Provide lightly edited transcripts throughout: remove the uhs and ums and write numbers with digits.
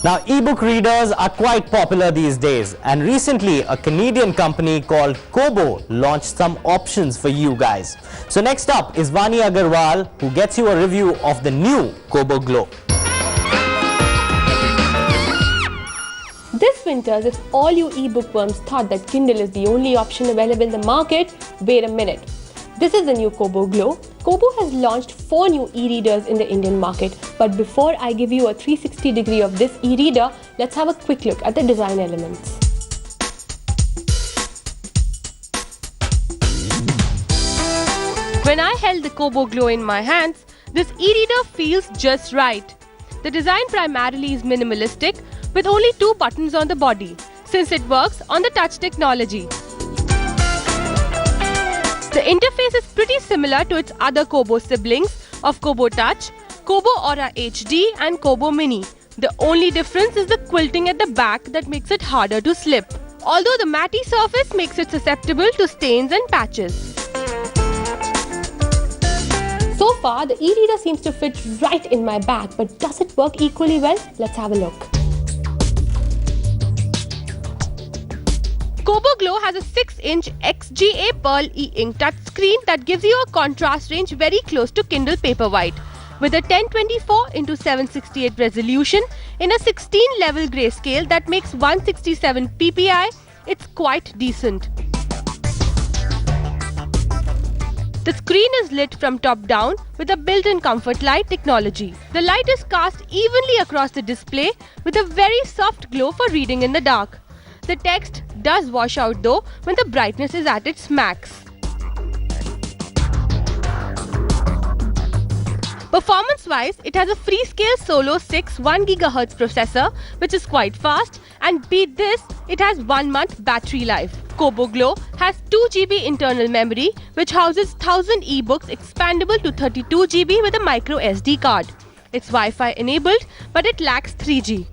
Now, ebook readers are quite popular these days, and recently a Canadian company called Kobo launched some options for you guys. So next up is Vani Agarwal, who gets you a review of the new Kobo Glow. This winter, if all you ebook worms thought that Kindle is the only option available in the market, wait a minute. This is the new Kobo Glow. Kobo has launched 4 new e-readers in the Indian market. But before I give you a 360 degree of this e-reader, let's have a quick look at the design elements. When I held the Kobo Glow in my hands, this e-reader feels just right. The design primarily is minimalistic with only 2 buttons on the body, since it works on the touch technology. The interface is pretty similar to its other Kobo siblings of Kobo Touch, Kobo Aura HD and Kobo Mini. The only difference is the quilting at the back that makes it harder to slip, although the matte surface makes it susceptible to stains and patches. So far, the e-reader seems to fit right in my bag, but does it work equally well? Let's have a look. Kobo Glow has a 6-inch XGA Pearl e-ink touchscreen that gives you a contrast range very close to Kindle Paperwhite. With a 1024x768 resolution in a 16-level grayscale that makes 167 ppi, it's quite decent. The screen is lit from top down with a built-in comfort light technology. The light is cast evenly across the display with a very soft glow for reading in the dark. The text does wash out though when the brightness is at its max. Performance-wise, it has a Freescale Solo 6 1GHz processor, which is quite fast, and beat this, it has 1 month battery life. Kobo Glow has 2 GB internal memory, which houses 1000 ebooks expandable to 32 GB with a micro SD card. It's Wi-Fi enabled, but it lacks 3G.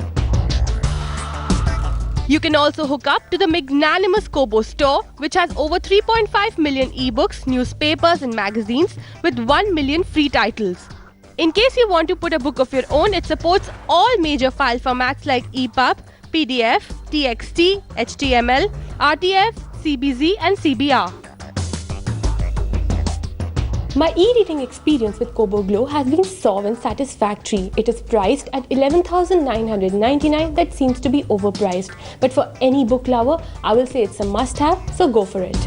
You can also hook up to the magnanimous Kobo Store, which has over 3.5 million ebooks, newspapers and magazines with 1 million free titles. In case you want to put a book of your own, it supports all major file formats like EPUB, PDF, TXT, HTML, RTF, CBZ and CBR. My e-reading experience with Kobo Glow has been solid and satisfactory. It is priced at 11,999. That seems to be overpriced. But for any book lover, I will say it's a must-have, so go for it.